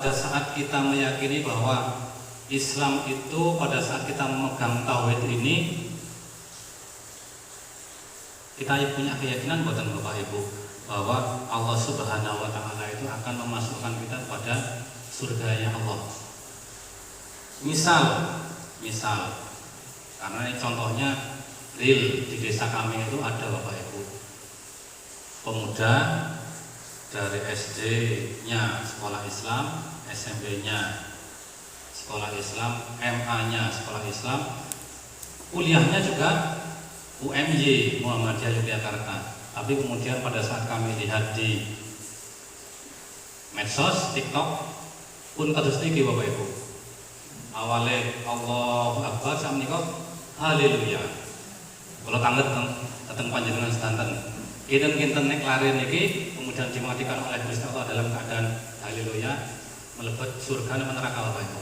pada saat kita meyakini bahwa Islam itu pada saat kita memegang tauhid ini, kita punya keyakinan buatan Bapak Ibu bahwa Allah Subhanahu wa Ta'ala itu akan memasukkan kita pada surganya Allah. Misal karena ini contohnya real di desa kami itu ada Bapak Ibu pemuda dari SD-nya sekolah Islam, SMP-nya sekolah Islam, MA-nya sekolah Islam, kuliahnya juga UMY Muhammadiyah Yogyakarta. Tapi kemudian pada saat kami lihat di medsos, TikTok pun kados niki Bapak Ibu. Awalnya Allahu Akbar sakmenika haleluya. Kalau tanget datang panjenengan sedanten. Kinten-kinten nek lare niki kemudian dimatikan oleh Gusti Allah dalam keadaan haleluya, melebet surga dan neraka Bapak Ibu.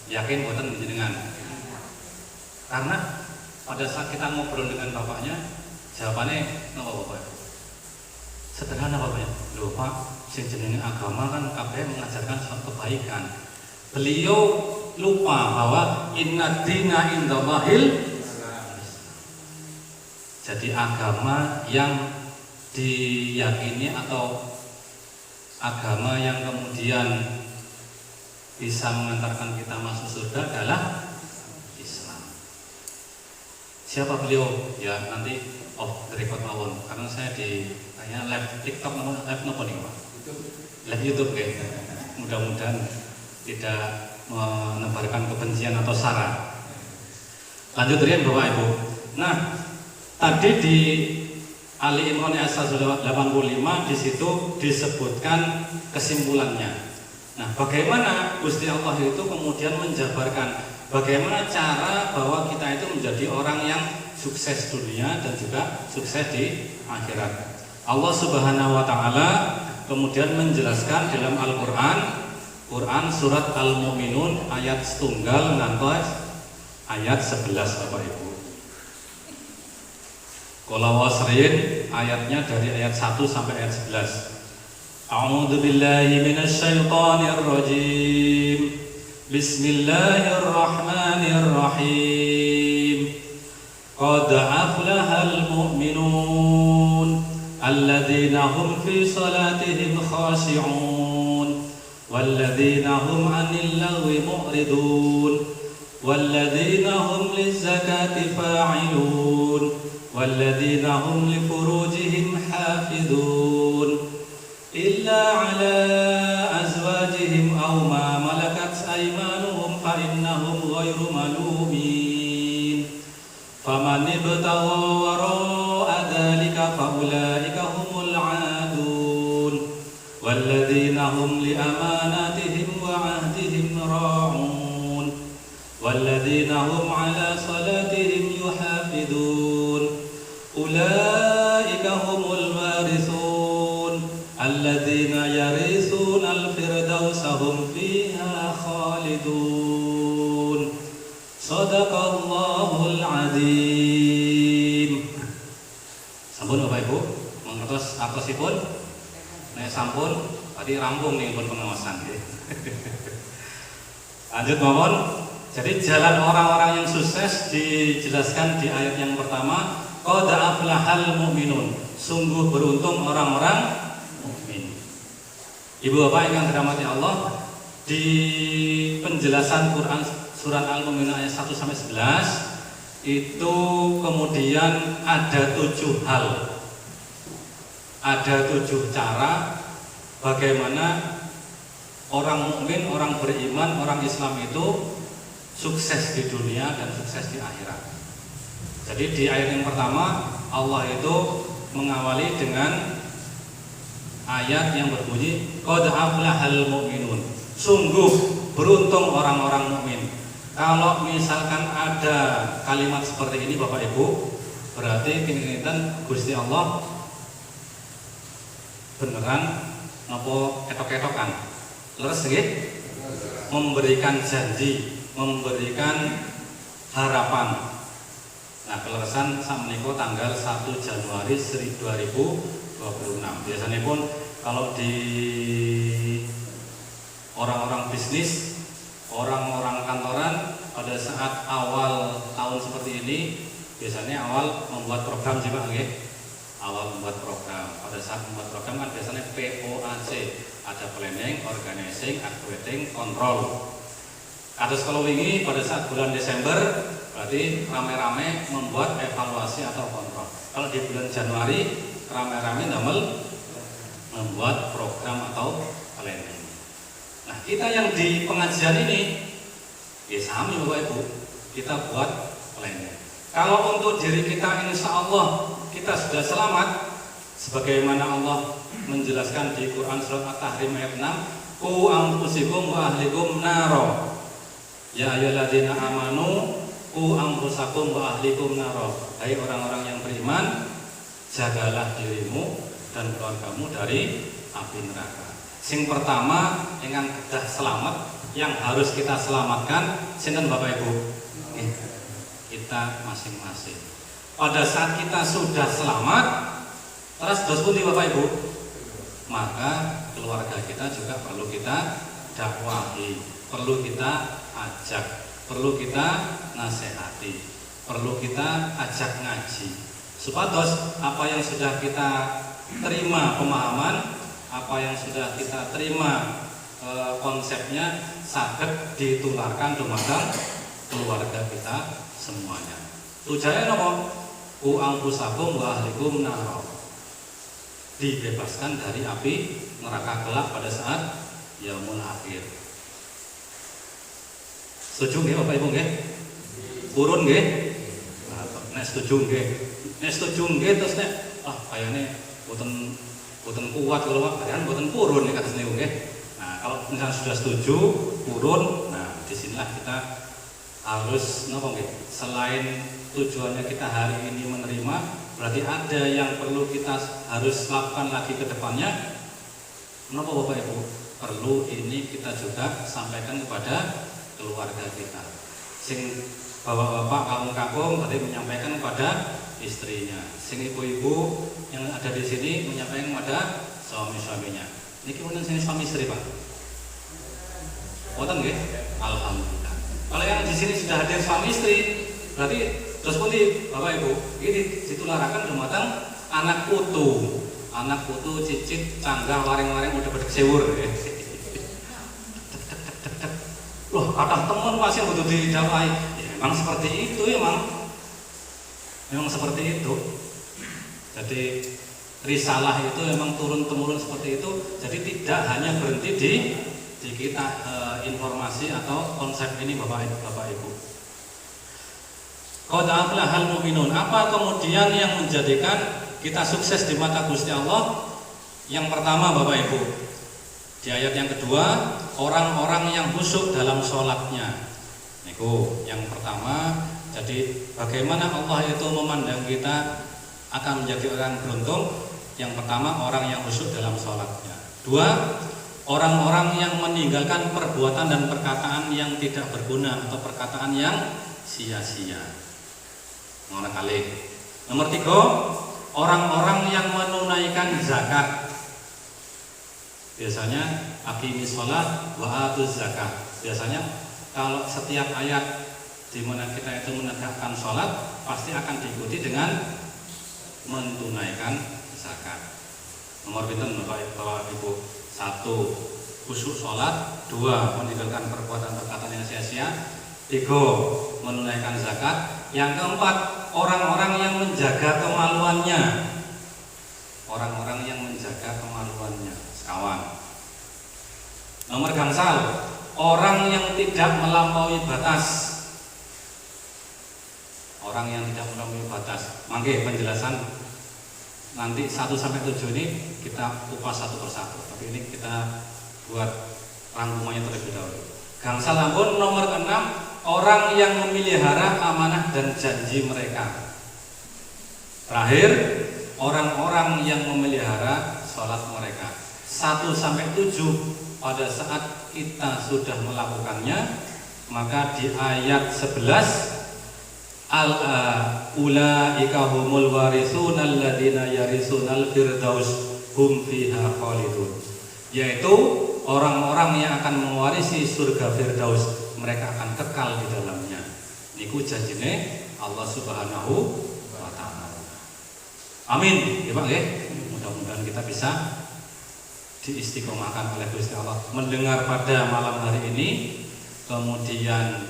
Yakin boten jenengan? Karena pada saat kita ngobrol dengan bapaknya, jawabannya napa Bapak Ibu? Sederhana bapaknya. Loh Pak, sing jenenge agama kan kabeh mengajarkan suatu kebaikan. Beliau lupa bahwa inna dina indallahil. Jadi agama yang diyakini atau agama yang kemudian bisa mengantarkan kita masuk surga adalah Islam. Siapa beliau? Ya nanti off the record mawon. Karena saya di kayaknya live TikTok live nopo nih Pak? Live YouTube kayak. Mudah-mudahan tidak menebarkan kebencian atau sara. Lanjut rian Bapak Ibu. Nah, tadi di Ali Imran ayat 185 di situ disebutkan kesimpulannya. Nah, bagaimana Gusti Allah itu kemudian menjabarkan bagaimana cara bahwa kita itu menjadi orang yang sukses dunia dan juga sukses di akhirat. Allah Subhanahu wa Ta'ala kemudian menjelaskan dalam Quran surat Al-Mu'minun ayat setunggal ngantos ayat 11 Bapak Ibu. Kalau wasrin ayatnya dari ayat 1 sampai ayat 11. A'udzu billahi minasy syaithanir rajim. Bismillahirrahmanirrahim. Qad aflahal mu'minun alladzina hum fi salatihim khashi'un walladzina hum 'anil lagwi mu'ridun walladzina hum lizzakati fa'ilun والذين هم لفروجهم حافظون إلا على أزواجهم أو ما ملكت أيمانهم فإنهم غير ملومين فمن ابتغى وراء ذلك فأولئك هم العادون والذين هم لأماناتهم وعهدهم راعون والذين هم على صلاتهم يحافظون أولئك هم الوارثون الذين يرثون الفردوس هم فيها خالدون صدق الله العظيم. Sampun Bapak Ibu, mengertos artosipun? Nek sampun, tadi rampung nih pun pengawasan. Lanjut mawon. Jadi jalan orang-orang yang sukses dijelaskan di ayat yang pertama. Qad aflahal mu'minun. Sungguh beruntung orang-orang mukmin. Ibu Bapak yang dirahmati Allah, di penjelasan Quran surat Al-Mu'minun ayat 1 sampai 11 itu kemudian ada 7 hal. Ada 7 cara bagaimana orang mukmin, orang beriman, orang Islam itu sukses di dunia dan sukses di akhirat. Jadi di ayat yang pertama Allah itu mengawali dengan ayat yang berbunyi qad aflahal mu'minun. Sungguh beruntung orang-orang mukmin. Kalau misalkan ada kalimat seperti ini Bapak Ibu, berarti kinten Gusti Allah beneran napa ketok-ketokan. Leres nggih? Memberikan janji, memberikan harapan. Nah, keleresan sakmenika tanggal 1 Januari 2026. Biasanya pun kalau di bisnis, orang-orang kantoran pada saat awal tahun seperti ini biasanya awal membuat program sih Pak, nggih. Awal membuat program. Pada saat membuat program kan biasanya POAC, ada planning, organizing, activating, control. Kados kalau wingi pada saat bulan Desember berarti rame-rame membuat evaluasi atau kontrol. Kalau di bulan Januari rame-rame membuat program atau planning. Nah, kita yang di pengajian ini ya sami Bapak Ibu, kita buat planning. Kalau untuk diri kita insya Allah kita sudah selamat, sebagaimana Allah menjelaskan di Quran surat At-Tahrim ayat 6, "Qu anfusikum wa ahlikum naro." Ya ayyuhalladzina amanu qu anfusakum wa ahlikum naro. Hai orang-orang yang beriman, jagalah dirimu dan keluargamu dari api neraka. Sing pertama ingkang kedah selamat yang harus kita selamatkan sinten Bapak Ibu? Kita masing-masing. Pada saat kita sudah selamat, terus dos pundi Bapak Ibu? Maka keluarga kita juga perlu kita dakwahi, perlu kita ajak, perlu kita nasihati, perlu kita ajak ngaji. Supados apa yang sudah kita terima pemahaman, apa yang sudah kita terima konsepnya saged ditularkan dumateng keluarga kita semuanya. Tujuannya nopo? Ku anfusakum wa ahlikum naro. Dibebaskan dari api neraka kelak pada saat yaumul akhir. Setuju nggih Bapak Ibu nggih? Purun nggih? Nah, nek setuju nggih. Nek setuju nggih terus nek kayane boten kuat kalau Pak, kan boten purun nek kados niku nggih. Nah, kalau misalnya sudah setuju, purun, nah disinilah kita harus napa nggih? Selain tujuannya kita hari ini menerima, berarti ada yang perlu kita harus lakukan lagi ke depannya. Menapa Bapak Ibu? Perlu ini kita juga sampaikan kepada keluarga kita. Sing bapak-bapak kampung-kampung tadi menyampaikan kepada istrinya. Sing ibu-ibu yang ada di sini menyampaikan kepada suami-suaminya. Niki wonten sing suami istri, Pak? Wonten nggih? Alhamdulillah. Kalau yang di sini sudah hadir suami istri, berarti terus pundi Bapak Ibu? Ini ditularakan dumateng anak putu. Anak putu cicit canggah waring-waring udah bedek sewur. Loh, kata teman masih butuh didakwai. Ya, memang seperti itu memang seperti itu. Jadi risalah itu memang turun temurun seperti itu. Jadi tidak hanya berhenti di kita informasi atau konsep ini Bapak Ibu. Qad aflahal mu'minun. Apa kemudian yang menjadikan kita sukses di mata Gusti Allah? Yang pertama Bapak Ibu, di ayat yang kedua, orang-orang yang khusyuk dalam sholatnya. Niku yang pertama. Jadi bagaimana Allah itu memandang kita akan menjadi orang beruntung? Yang pertama, orang yang khusyuk dalam sholatnya. Dua, orang-orang yang meninggalkan perbuatan dan perkataan yang tidak berguna atau perkataan yang sia-sia. Nomor tiga, orang-orang yang menunaikan zakat. Biasanya aqimis shalah wa atuz zakat. Biasanya kalau setiap ayat di mana kita itu menegakkan sholat pasti akan diikuti dengan menunaikan zakat. Nomor pinten Bapak Ibu? 1, khusyuk sholat. 2, meninggalkan perbuatan perkataan yang sia-sia. 3, menunaikan zakat. Yang keempat, orang-orang yang menjaga kemaluannya. Orang-orang yang menjaga kemaluannya. Sekawan. Nomor gangsal, orang yang tidak melampaui batas. Orang yang tidak melampaui batas. Mangke penjelasan nanti 1-7 ini kita kupas satu persatu. Tapi ini kita buat rangkumannya terlebih dahulu. Gangsal ampun nomor 6, orang yang memelihara amanah dan janji mereka. Terakhir, orang-orang yang memelihara sholat mereka. 1-7 pada saat kita sudah melakukannya, maka di ayat 11 ulaika humul warithuna alladziina yarisunal firdaus hum fiha khalidun, yaitu orang-orang yang akan mewarisi surga Firdaus, mereka akan kekal di dalamnya. Niku janjine Allah Subhanahu wa taala. Amin. Ya Pak nggih. Mudah-mudahan kita bisa diistiqomahkan oleh Gusti Allah mendengar pada malam hari ini, kemudian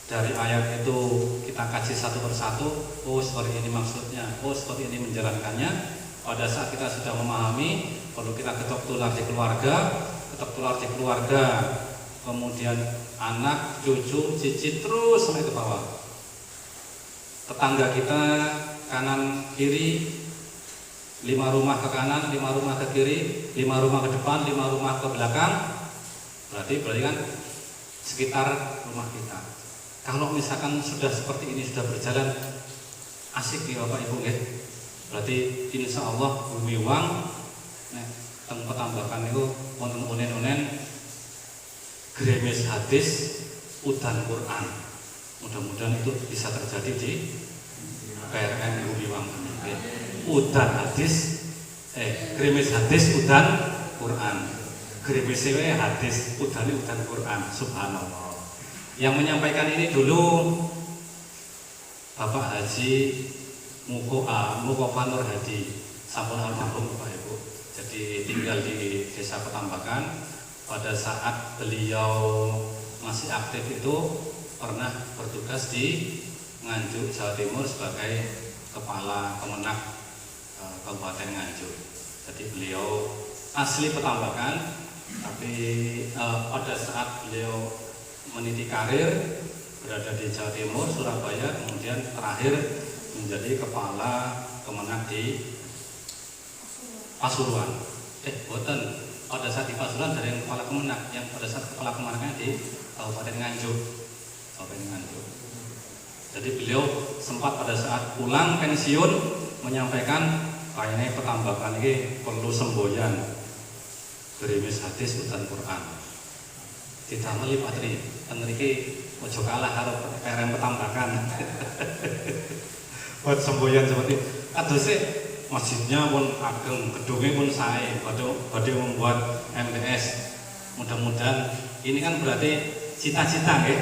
dari ayat itu kita kaji satu persatu. Oh seperti ini maksudnya, oh seperti ini menjalankannya. Pada saat kita sudah memahami, perlu kita ketok tular di keluarga, kemudian anak, cucu, cicit terus sampai ke bawah. Tetangga kita kanan kiri, 5 rumah ke kanan, 5 rumah ke kiri, 5 rumah ke depan, 5 rumah ke belakang. Berarti kan sekitar rumah kita. Kalau misalkan sudah seperti ini, sudah berjalan asik nih Bapak Ibu nggih. Berarti insya Allah bumi wang teng Petambakan itu wonten unen-unen gremes hadis udan Quran. Mudah-mudahan itu bisa terjadi di PRN bumi wang. Udan hadis gremes hadis udan Quran. Gremes hadis udan Quran. Subhanallah. Yang menyampaikan ini dulu Bapak Haji Mukofa Nur Hadi, sampun almarhum Bapak Ibu. Jadi tinggal di Desa Petambakan. Pada saat beliau masih aktif itu pernah bertugas di Nganjuk, Jawa Timur sebagai Kepala Kemenak Kabupaten Nganjuk. Jadi beliau asli Petambakan, tapi pada saat beliau meniti karir berada di Jawa Timur, Surabaya, kemudian terakhir menjadi Kepala Kemenak di Pasuruan. Boten, pada saat di Pasuruan dari yang Kepala Kemenak, yang pada saat Kepala Kemenaknya di Kabupaten Nganjuk. Jadi beliau sempat pada saat pulang pensiun menyampaikan kayaknya Petambakan ini perlu semboyan gerimis hadis udan Quran. Ditameli patri, tengriki ojo kalah karo PRM Petambakan. Buat semboyan seperti adose masjidnya pun ageng, gedungnya pun sae, badhe membuat MTS. Mudah-mudahan ini kan berarti cita-cita nggih.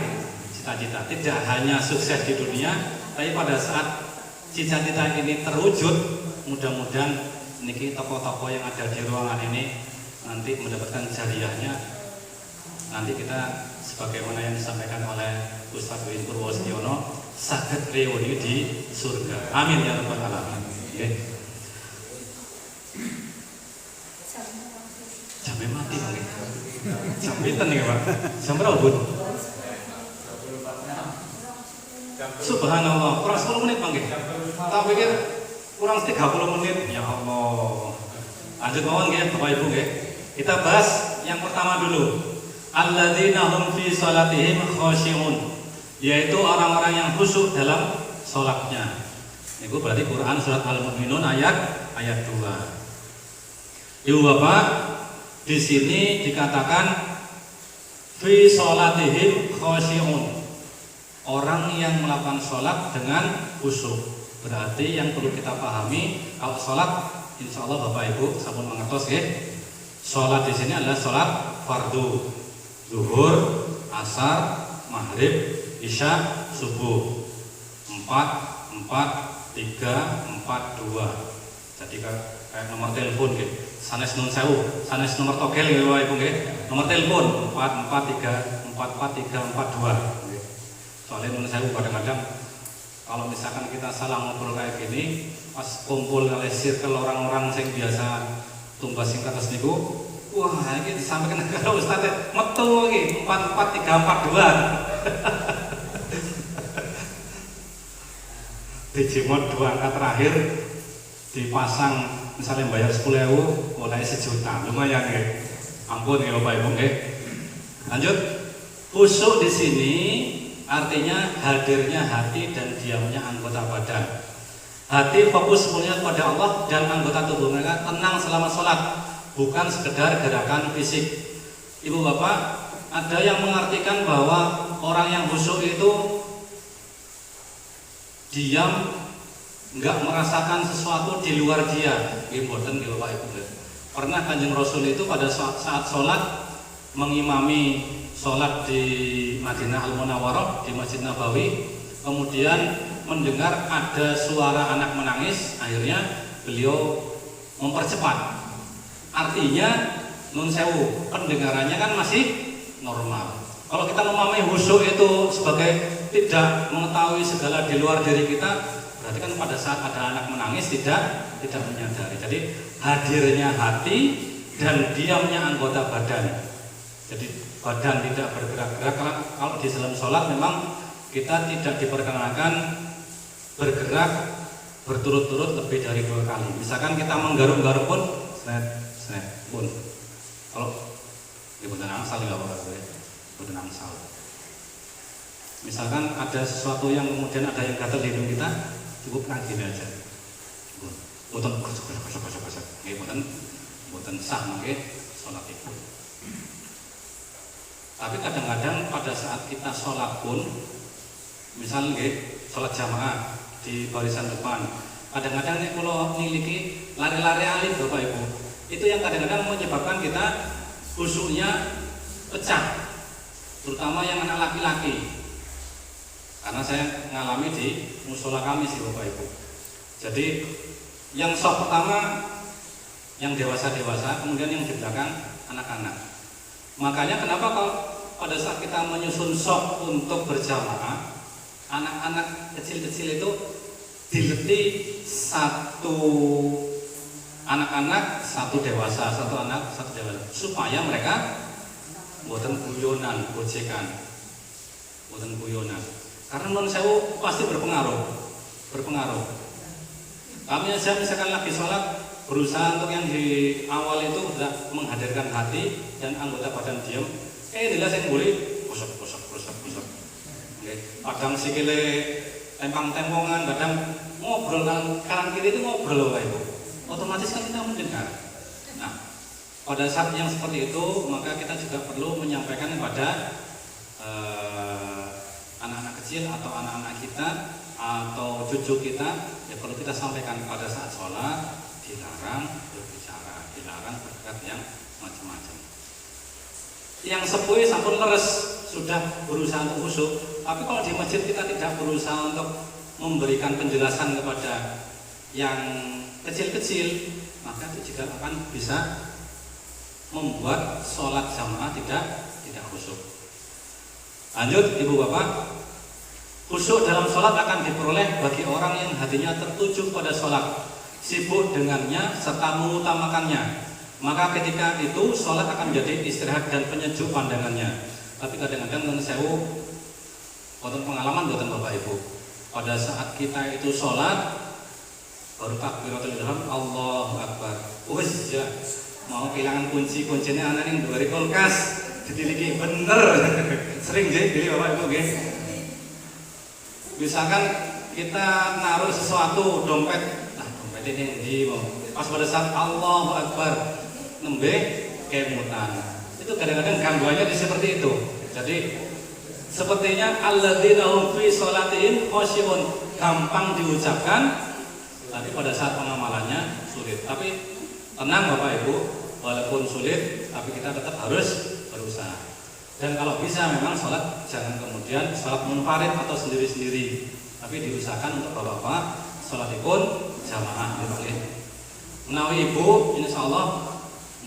Cita-cita tidak hanya sukses di dunia, tapi pada saat cita-cita ini terwujud, mudah-mudahan niki tokoh-tokoh yang ada di ruangan ini nanti mendapatkan jariahnya. Nanti kita sebagaimana yang disampaikan oleh Ustadz Win Purwostiono saged reuni di surga. Amin ya rabbal alamin. Okay. Jamnya mati Bang. Jam pinten nih Pak? Jam berapa Bun? Subhanallah, kurang 10 menit Bang. Tak pikir kurang 30 menit. Ya Allah. Lanjut mawon nggih Bapak Ibu nggih. Kita bahas yang pertama dulu. Alladzina hum fi salatihim khashi'un, yaitu orang-orang yang khusyuk dalam sholatnya. Itu berarti Quran surat Al-Mu'minun ayat 2. Ibu Bapak, di sini dikatakan fi salatihim khashi'un, orang yang melakukan sholat dengan khusyuk. Berarti yang perlu kita pahami, kalau sholat, insya Allah Bapak Ibu sampun mengertos ya. Sholat di sini adalah sholat fardu. Zuhur, asar, maghrib, isya, subuh. 4, 4, 3, 4, 2. Jadi kayak nomor telepon gitu. Sanes nun sewu, sanes nomor togel gitu Bapak Ibu gitu. Nomor telepon 4, 4, 3, 4, 4, 3, 4, 2. Soalnya nun sewu kadang-kadang kalau misalkan kita salah ngobrol kayak gini, pas kumpul kali circle orang-orang yang biasa tumbas singkat atas niku. Wah, ini disampaikan ke Ustadz, metu lagi 4, 4, 3, 4, 2. Dijimot 2 angka terakhir dipasang, misalnya bayar 10.000 mulai 1 juta, lumayan ya. Ampun ya Bapak Ibu ya. Lanjut, khusyuk di sini artinya hadirnya hati dan diamnya anggota badan. Hati fokus semuanya kepada Allah dan anggota tubuh mereka tenang selama sholat. Bukan sekedar gerakan fisik. Ibu Bapak, ada yang mengartikan bahwa orang yang khusyuk itu diam, nggak merasakan sesuatu di luar dia. Mboten nggih Bapak Ibu. Pernah Kanjeng Rasul itu pada saat sholat mengimami sholat di Madinah Al-Munawwarah di Masjid Nabawi, kemudian mendengar ada suara anak menangis, akhirnya beliau mempercepat. Artinya nun sewu, pendengarannya kan masih normal. Kalau kita memahami khusyuk itu sebagai tidak mengetahui segala di luar diri kita, berarti kan pada saat ada anak menangis tidak menyadari. Jadi hadirnya hati dan diamnya anggota badan. Jadi badan tidak bergerak-gerak. Kalau di dalam sholat memang kita tidak diperkenankan bergerak berturut-turut lebih dari 2 kali. Misalkan kita menggaruk-garuk pun, snet pun. Kalau di bukan angsal nggak apa-apa, bukan angsal. Misalkan ada sesuatu yang kemudian ada yang gatal di hidung kita, cukup gini aja. Bukan kosok. Ini bukan sah mungkin sholat itu. Tapi kadang-kadang pada saat kita sholat pun, misalnya sholat jamaah di barisan depan, kadang-kadang nih kalau niliki lari-lari alim Bapak Ibu, itu yang kadang-kadang menyebabkan kita khusyuknya pecah, terutama yang anak laki-laki. Karena saya ngalami di musola kami sih Bapak Ibu. Jadi yang shock pertama yang dewasa-dewasa, kemudian yang di belakang anak-anak. Makanya kenapa kalau pada saat kita menyusun shock untuk berjamaah, anak-anak kecil-kecil itu dileti satu anak-anak, satu dewasa, satu anak, satu dewasa, supaya mereka buatan guyonan, gojekan, buatan guyonan. Karena non sewu pasti berpengaruh. Kami aja misalkan lagi sholat, berusaha untuk yang di awal itu sudah menghadirkan hati dan anggota badan diam. Inilah yang boleh kusuk. Kadang sikile tempang-tempongan, kadang ngobrol kanan kiri itu ngobrol Bapak Ibu. Otomatis kan kita mendengar. Nah, pada saat yang seperti itu maka kita juga perlu menyampaikan kepada anak-anak kecil atau anak-anak kita atau cucu kita, ya perlu kita sampaikan pada saat sholat dilarang berbicara, dilarang berdekat yang macam-macam. Yang sepuh sampun leres sudah berusaha untuk khusyuk, tapi kalau di masjid kita tidak berusaha untuk memberikan penjelasan kepada yang kecil-kecil, maka itu juga akan bisa membuat sholat jamaah tidak khusyuk. Lanjut Ibu Bapak, khusyuk dalam sholat akan diperoleh bagi orang yang hatinya tertuju pada sholat, sibuk dengannya serta mengutamakannya. Maka ketika itu sholat akan menjadi istirahat dan penyejuk pandangannya. Tapi kadang-kadang non sewu, wonten pengalaman buatan Bapak Ibu, pada saat kita itu sholat baru takbiratul ihram, Allahu Akbar, wes ya mau kehilangan kuncinya anak yang dari kulkas, ditiliki bener, sering jadi Bapak Ibu gini. Misalkan kita naruh sesuatu, dompet ini di pas pada saat Allahu Akbar nembe kemutan, itu kadang-kadang gangguannya di seperti itu. Jadi sepertinya alladzina hum fi sholatihim khashi'un, gampang diucapkan tapi pada saat pengamalannya sulit. Tapi tenang Bapak Ibu, walaupun sulit tapi kita tetap harus berusaha. Dan kalau bisa memang sholat jangan kemudian sholat munfarid atau sendiri-sendiri, tapi diusahakan untuk bapak-bapak sholat ikut jamaah. Menawi Ibu insya Allah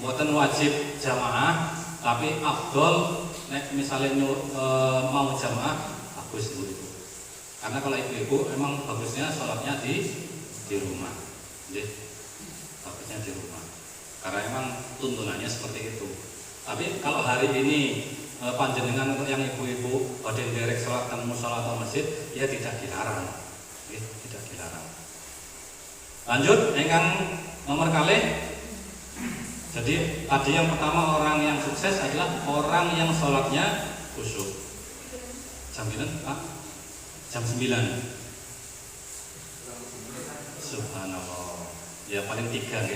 buatan wajib jamaah, tapi afdol nek misalnya mau jamaah bagus Ibu. Karena kalau ibu-ibu emang bagusnya sholatnya di rumah, bagusnya di rumah. Karena emang tuntunannya seperti itu. Tapi kalau hari ini panjenengan untuk yang ibu-ibu pada derek sholat dan musola atau masjid, ya tidak dilarang, tidak dilarang. Lanjut, yang nomor kalih. Jadi tadi yang pertama orang yang sukses adalah orang yang sholatnya khusyuk. Jam 9, Pak? Jam 9. Subhanallah. Ya paling 3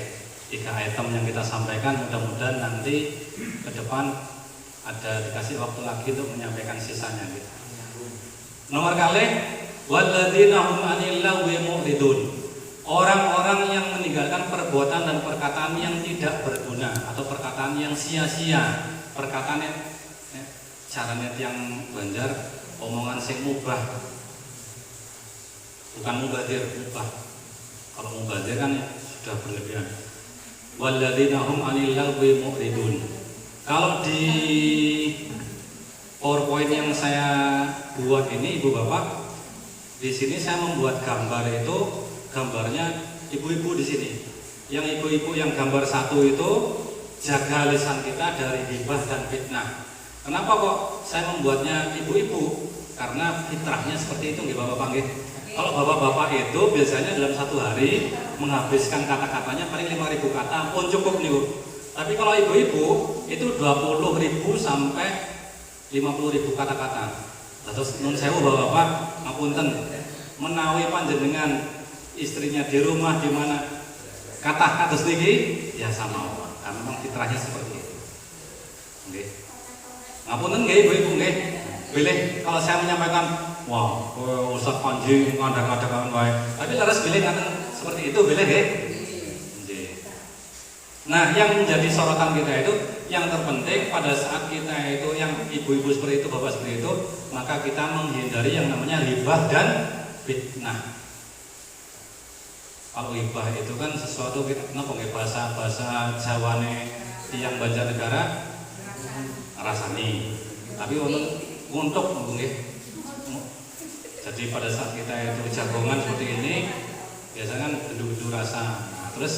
item yang kita sampaikan. Mudah-mudahan nanti ke depan ada dikasih waktu lagi untuk menyampaikan sisanya gitu. Nomor kalih, walladzina hum 'anil lagwi mu'ridun. orang-orang yang meninggalkan perbuatan dan perkataan yang tidak berguna atau perkataan yang sia-sia, perkataan yang caranya yang Banjar omongan sing mubah, bukan mubazir, mubah. Kalau mubazir kan sudah berlebihan. Walladzina hum 'anil lagwi mu'ridun. Kalau di PowerPoint yang saya buat ini Ibu Bapak, di sini saya membuat gambar itu, gambarnya ibu-ibu di sini. Yang ibu-ibu yang gambar satu itu jaga lisan kita dari ghibah dan fitnah. Kenapa kok saya membuatnya ibu-ibu? Karena fitrahnya seperti itu, nggih Bapak-bapak nggih. Kalau bapak-bapak itu biasanya dalam satu hari menghabiskan kata-katanya paling 5.000 kata pun cukup nih Bu. Tapi kalau ibu-ibu itu 20.000 sampai 50.000 kata-kata. Terus nun sewu bapak-bapak, ngapunten, menawi panjenengan istrinya di rumah di mana kata kados niki ya sama Allah. Karena memang fitrahnya seperti itu. Nggih. Ngapunten nggih ibu-ibu nggih. Pilih kalau saya menyampaikan, wah, Ustaz Panji kadang-kadang wae. Tapi harus pilih ngaten seperti itu, pilih nggih. Nah, yang menjadi sorotan kita itu, yang terpenting pada saat kita itu, yang ibu-ibu seperti itu, bapak seperti itu, maka kita menghindari yang namanya ghibah dan fitnah. Kalau ghibah itu kan sesuatu kita, napa nggih bahasa Jawane tiyang Banjarnegara rasani. Tapi untuk nggih. Jadi pada saat kita itu jagongan seperti ini, biasanya kan gendu-gendu rasa. Nah, terus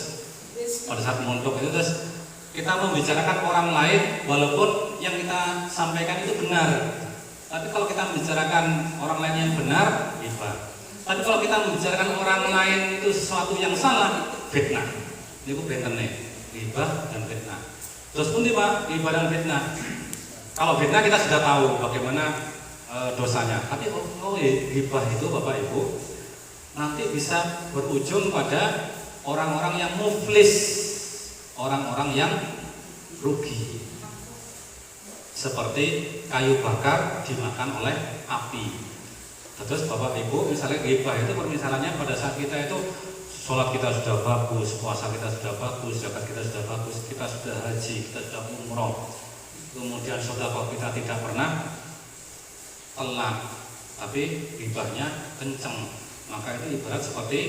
pada saat montok itu terus kita membicarakan orang lain walaupun yang kita sampaikan itu benar. Tapi kalau kita membicarakan orang lain yang benar, ghibah. Tapi kalau kita membicarakan orang lain itu sesuatu yang salah, fitnah. Ini ku benten nih, ghibah dan fitnah. Terus pun Pak, ghibah dan fitnah. Kalau fitnah kita sudah tahu bagaimana dosanya. Tapi ghibah itu Bapak Ibu nanti bisa berujung pada orang-orang yang muflis, orang-orang yang rugi. Seperti kayu bakar dimakan oleh api. Terus Bapak Ibu misalnya ghibah itu permisalannya pada saat kita itu sholat kita sudah bagus, puasa kita sudah bagus, zakat kita sudah bagus, kita sudah haji, kita sudah umroh. Kemudian sedekah kita tidak pernah telat, tapi ghibahnya kenceng. Maka itu ibarat seperti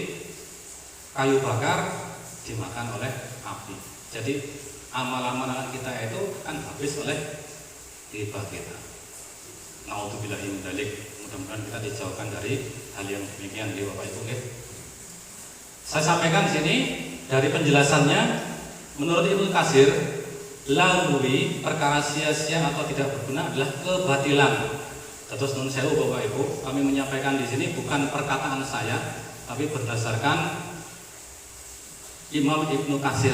kayu bakar dimakan oleh api. Jadi amal-amalan kita itu kan habis oleh ghibah kita. Naudzubillahi min dzalik. Mudah-mudahan kita dijauhkan dari hal yang demikian di Bapak Ibu. Saya sampaikan di sini dari penjelasannya, menurut Ibnu Katsir, lagwi, perkara sia-sia atau tidak berguna adalah kebatilan. Terus nun sewu Bapak Ibu, kami menyampaikan di sini bukan perkataan saya, tapi berdasarkan Imam Ibnu Katsir.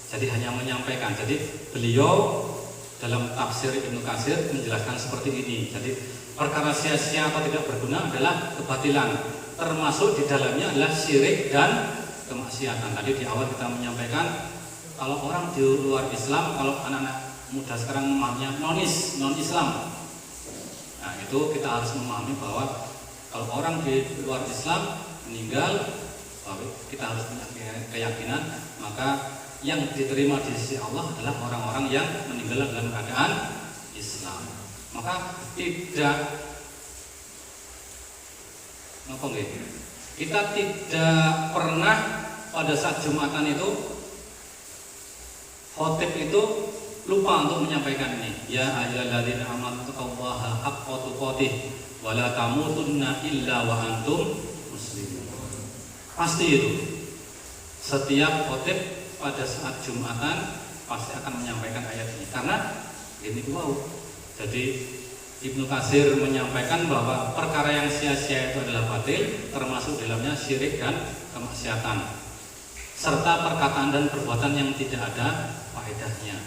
Jadi hanya menyampaikan. Jadi beliau dalam tafsir Ibnu Katsir menjelaskan seperti ini. Jadi perkara sia-sia atau tidak berguna adalah kebatilan. Termasuk di dalamnya adalah syirik dan kemaksiatan. Tadi di awal kita menyampaikan kalau orang di luar Islam, kalau anak-anak muda sekarang memahaminya non-Islam. Nah, itu kita harus memahami bahwa kalau orang di luar Islam meninggal, kita harus punya keyakinan, maka yang diterima di sisi Allah adalah orang-orang yang meninggal dalam keadaan Islam. Maka kita tidak pernah pada saat Jumatan itu khotib itu lupa untuk menyampaikan ini. Ya ayyuhalladzina amanu taqullaha haqqa tuqatih wa la tamutunna illa wa antum muslimun. Pasti itu. Setiap khotib pada saat Jumatan pasti akan menyampaikan ayat ini. Karena ini wow. Jadi Ibnu Katsir menyampaikan bahwa perkara yang sia-sia itu adalah batil, termasuk dalamnya syirik dan kemaksiatan, serta perkataan dan perbuatan yang tidak ada faedahnya.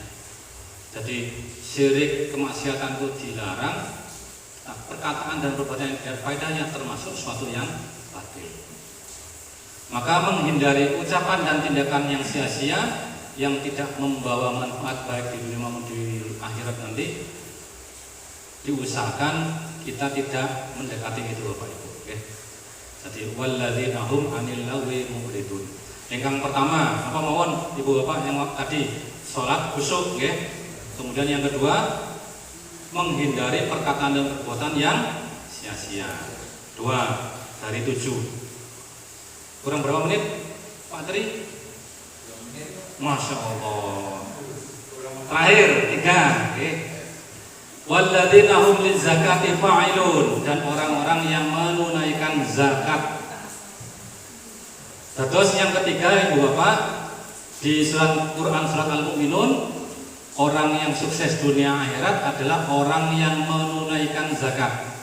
Jadi syirik, kemaksiatan itu dilarang, perkataan dan perbuatan yang tidak ada faedahnya termasuk sesuatu yang batil. Maka menghindari ucapan dan tindakan yang sia-sia yang tidak membawa manfaat baik di dunia maupun di akhirat nanti, diusahakan kita tidak mendekati itu Bapak Ibu. Jadi walladzina hum 'anil lagwi mu'ridun. Yang pertama, apa mawon Ibu Bapak yang tadi salat khusyuk nggih. Kemudian yang kedua, menghindari perkataan dan perbuatan yang sia-sia. 2 dari 7. Kurang berapa menit Pak Tri? Masya Allah. Terakhir 3 okay. Walladzina hum lizakati fa'ilun, dan orang-orang yang menunaikan zakat. Terus yang ketiga Ibu Bapak, di surat Quran surat Al-Mu'minun, orang yang sukses dunia akhirat adalah orang yang menunaikan zakat.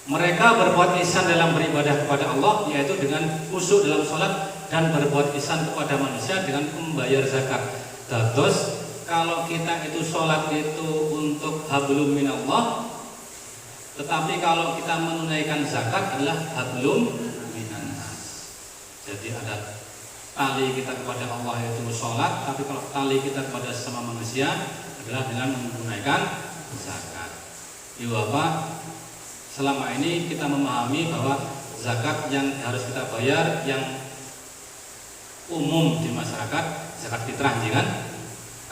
Mereka berbuat ihsan dalam beribadah kepada Allah, yaitu dengan khusyuk dalam sholat, dan berbuat ihsan kepada manusia dengan membayar zakat. Terus kalau kita itu sholat itu untuk hablum minallah, tetapi kalau kita menunaikan zakat adalah hablum minannas. Jadi ada tali kita kepada Allah itu sholat, tapi kalau tali kita kepada sesama manusia adalah dengan menunaikan zakat. Ibu Bapak, selama ini kita memahami bahwa zakat yang harus kita bayar yang umum di masyarakat, zakat fitrah, kan?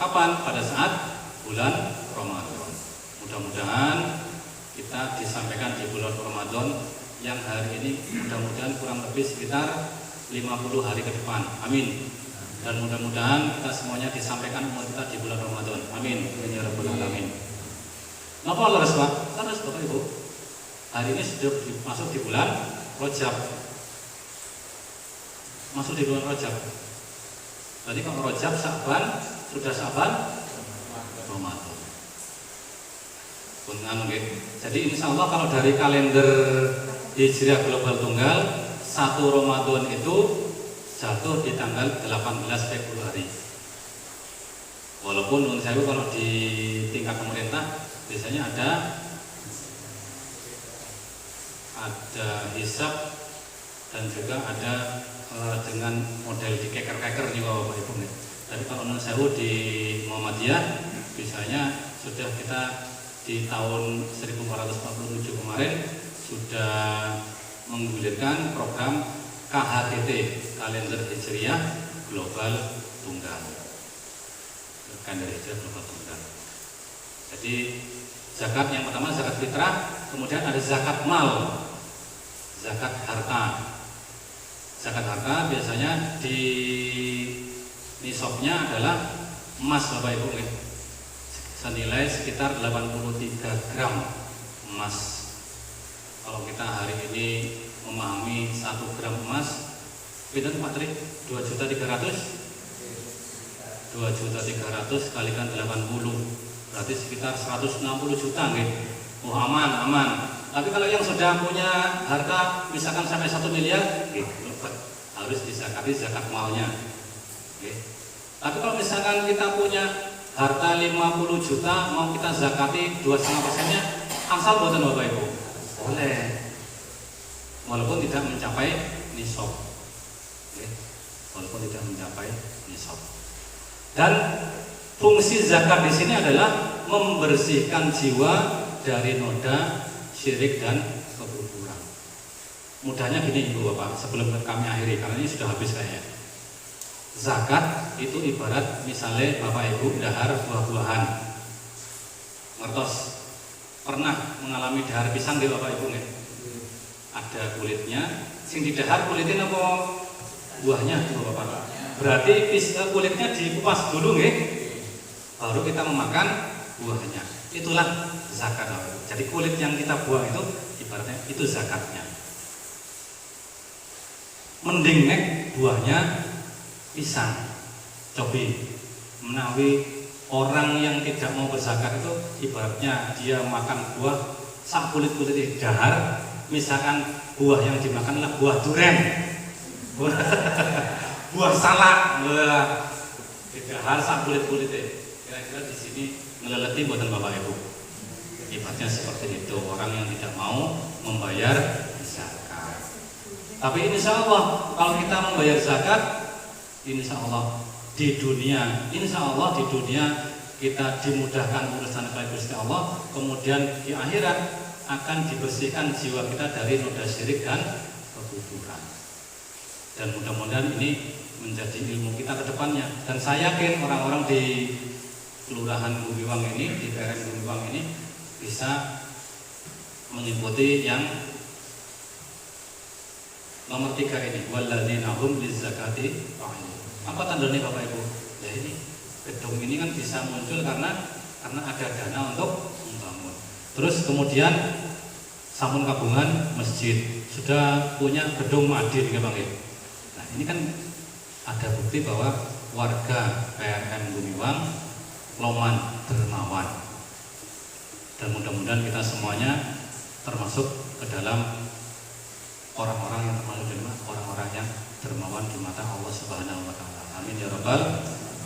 Kapan? Pada saat bulan Ramadan. Mudah-mudahan kita disampaikan di bulan Ramadan yang hari ini mudah-mudahan kurang lebih sekitar 50 hari ke depan. Amin. Dan mudah-mudahan kita semuanya disampaikan umur kita di bulan Ramadan. Amin. Ya Rabbal Alamin. Napa leres Pak? Leres Bapak Ibu. Hari ini sudah masuk di bulan Rajab. Masuk di bulan Rajab. Jadi kalau Rajab, Sya'ban, sudah Sya'ban, Ramadan. Jadi insya Allah kalau dari kalender Hijriah Global Tunggal, 1 Ramadan itu jatuh di tanggal 18 Februari. Walaupun menurut saya kalau di tingkat pemerintah biasanya ada hisab dan juga ada dengan model di keker-keker nih Bapak Ibu nih. Tapi kalau menurut saya di Muhammadiyah biasanya sudah kita di tahun 1447 kemarin sudah menggulirkan program KHTT, Kalender Hijriah Global Tunggal. Kalender Hijriah Global Tunggal. Jadi zakat yang pertama zakat fitrah, kemudian ada zakat mal, zakat harta. Zakat harta biasanya di nisabnya adalah emas Bapak Ibu, senilai sekitar 83 gram emas. Kalau kita hari ini memahami 1 gram emas, pinten Pak Tri? 2.300.000 kalikan 80, berarti sekitar 160 juta nggih. Oh aman. Tapi kalau yang sudah punya harta misalkan sampai 1 miliar, harus disakati zakat malnya. Tapi kalau misalkan kita punya harta 50 juta, mau kita zakati 2,5%-nya, asal buatan Bapak Ibu boleh, walaupun tidak mencapai nisab. Walaupun tidak mencapai nisab. Dan fungsi zakat di sini adalah membersihkan jiwa dari noda syirik dan kekufuran. Mudahnya gini Ibu Bapak, sebelum kami akhiri karena ini sudah habis kayaknya. Zakat itu ibarat misalnya Bapak Ibu dahar buah-buahan. Ngertos? Pernah mengalami dahar pisang di Bapak Ibu nggih? Ada kulitnya, sing didahar kulitnya apa buahnya Ibu Bapak? Berarti kulitnya dikupas dulu nggih, baru kita memakan buahnya. Itulah zakat. Jadi kulit yang kita buang itu ibaratnya itu zakatnya. Mending nek buahnya pisang, cobi menawi orang yang tidak mau berzakat itu ibaratnya dia makan buah sak kulit-kulit dahar, misalkan buah yang dimakan adalah buah durian, buah salak, dahar sak kulit-kulit. Kira-kira di sini ngeleleti buatan Bapak Ibu. Ibaratnya seperti itu, orang yang tidak mau membayar zakat. Tapi insya Allah kalau kita membayar zakat, insya Allah di dunia kita dimudahkan urusan oleh Gusti Allah, kemudian di akhirat akan dibersihkan jiwa kita dari noda syirik dan kebutuhan. Dan mudah-mudahan ini menjadi ilmu kita ke depannya. Dan saya yakin orang-orang di Kelurahan Gumiwang ini, di PRN Gumiwang ini bisa mengikuti yang nomor 3 ini, walladzina hum lizzakati fa'ilun. Apa tandanya Bapak Ibu? Ya ini gedung ini kan bisa muncul karena ada dana untuk membangun. Terus kemudian Sampun Kabungan masjid sudah punya gedung madin ya Bang. Nah, ini kan ada bukti bahwa warga PRN Gumiwang loman dermawan. Dan mudah-mudahan kita semuanya termasuk ke dalam orang-orang yang dermawan di mata Allah Subhanahu wa taala. Amin ya rabbal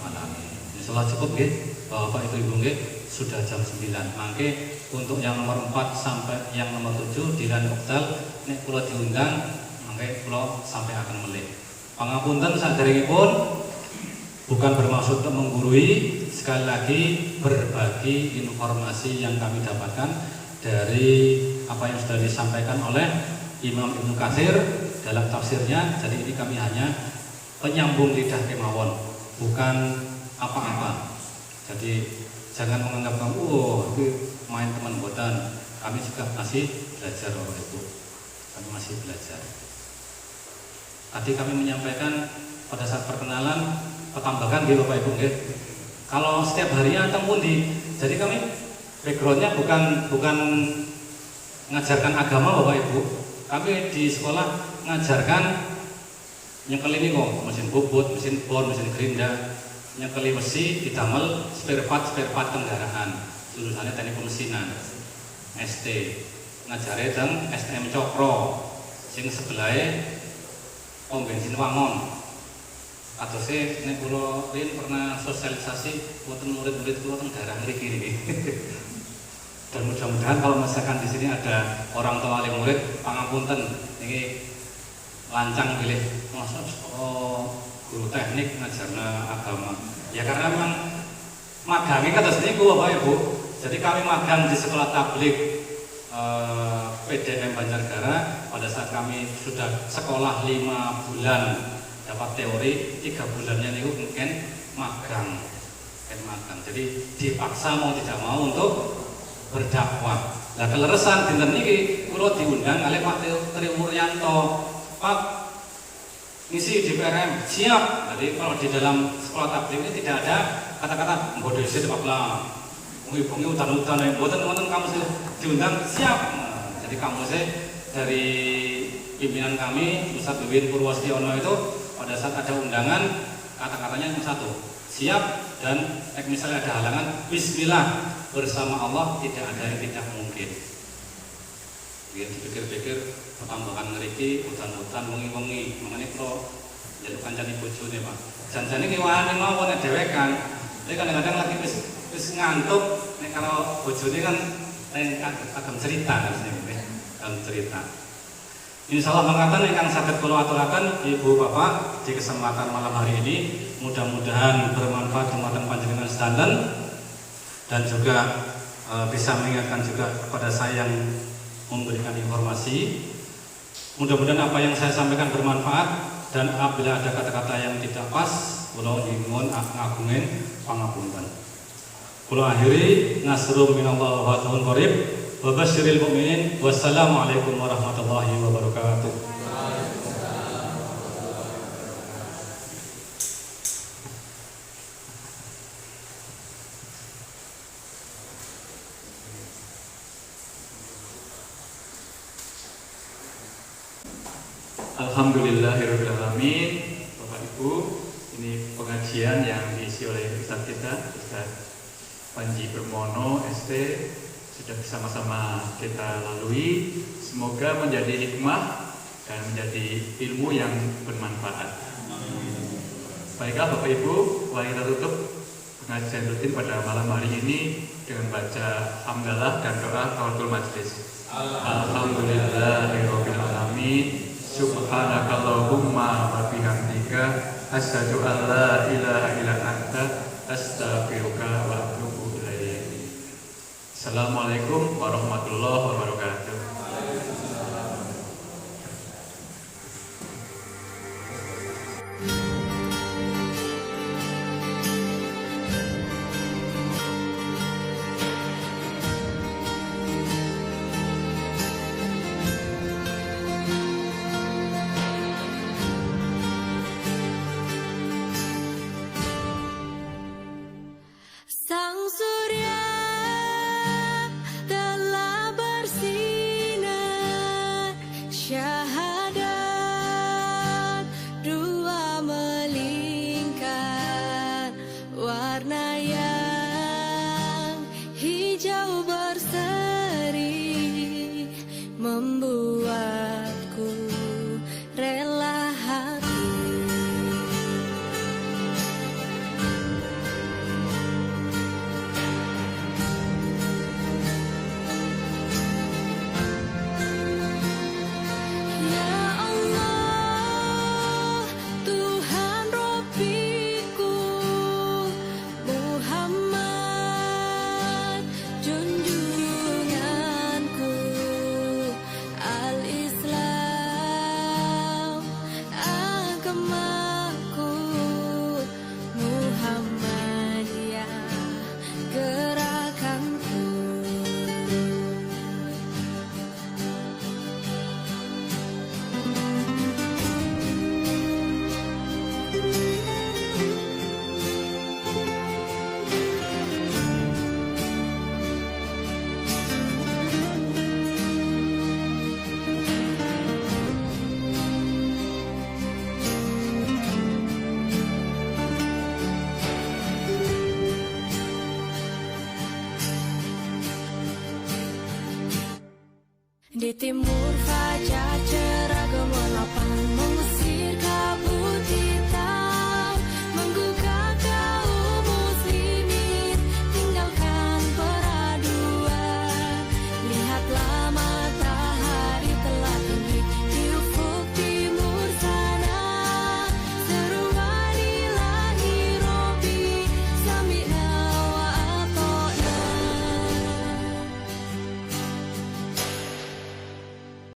alamin. Insyaallah cukup nggih. Bapak Ibu Ibu nggih, sudah jam 9. Mangke untuk yang nomor 4 sampai yang nomor 7 di Lan Oktal nek kula diundang mangke kula sampai akan melih. Pangapunten saderengipun bukan bermaksud untuk menggurui, sekali lagi berbagi informasi yang kami dapatkan dari apa yang sudah disampaikan oleh Imam Ibnu Katsir dalam tafsirnya. Jadi ini kami hanya penyambung lidah kemawon, bukan apa-apa. Jadi jangan menganggap kamu itu main teman botan. Kami juga masih belajar Bapak Ibu. Kami masih belajar. Tadi kami menyampaikan pada saat perkenalan petambakan di Bapak Ibu nggih. Kalau setiap harinya teng pundi. Jadi kami backgroundnya bukan mengajarkan agama Bapak Ibu. Kami di sekolah mengajarkan nyekel ini kok, mesin bubut, mesin bor, mesin gerinda, nyekeli besi, didamel spare part kendaraan. Lulusannya teknik pemesinan, ST, ngajare teng STM Cokro, sing sebelahe pom bensin Wangon. Atose nek kula riyen pernah sosialisasi wonten murid-murid kula teng daerah mriki niki. Dan mudah-mudahan kalau misalkan di sini ada orang tua wali murid, pangapunten niki lancang pilih masuk guru teknik ngajarna agama. Ya karena memang magangnya kata sini Bapak Ibu. Jadi kami magang di sekolah tablik PDM Banjarnegara. Pada saat kami sudah sekolah 5 bulan dapat teori, 3 bulannya niku mungkin magang. Jadi dipaksa mau tidak mau untuk berdakwah. Lah keleresan dinten niki kula diundang oleh Pak Tri Muryanto. Pak ngisi di PRM siap. Jadi kalau di dalam sekolah tablik ini tidak ada kata-kata bodese Pak lah. Bengi-bengi udan-udan yang mboten kamu diundang siap. Nah, jadi kampusnya dari pimpinan kami Ustadz Wiwin Purwostiono itu pada saat ada undangan kata-katanya cuma satu, siap. Dan misalnya ada halangan, bismillah, bersama Allah tidak ada yang tidak mungkin. Dia dipikir-pikir pertambahan ngeriki, hutan-hutan, wengi-wengi, makanya kalau jaluk kancani bojone Pak. Janjane ki wani mawon nek dhewekan. Tapi kadang-kadang lagi wis ngantuk, nek kalau bojone kan agam cerita harusnya agam cerita. Insyaallah mangkatan ingkang saged kula aturaken Ibu Bapak di kesempatan malam hari ini, mudah-mudahan bermanfaat dumateng panjenengan sedanten dan juga bisa mengingatkan juga kepada saya yang memberikan informasi. Mudah-mudahan apa yang saya sampaikan bermanfaat, dan apabila ada kata-kata yang tidak pas, kula nyuwun ngagungen pangapunten. Kula akhiri nasrum minallah wa ta'un qarib wa basyiril mu'minin. Wassalamualaikum warahmatullahi wabarakatuh. Alhamdulillahirrahmanirrahim. Bapak Ibu, ini pengajian yang diisi oleh Ustaz kita, Ustaz Panji Permono ST, sudah bersama-sama kita lalui. Semoga menjadi hikmah dan menjadi ilmu yang bermanfaat. Baiklah Bapak Ibu, mari kita tutup pengajian rutin pada malam hari ini dengan baca hamdalah dan doa kafatul majlis. Alhamdulillahirabbil alamin. Subhanakallahumma wa bihamdika asyhadu an la ilaha illa anta astaghfiruka wa atubu ilaik. Assalamualaikum warahmatullahi wabarakatuh. Di timur fajar cerah gemerlapan,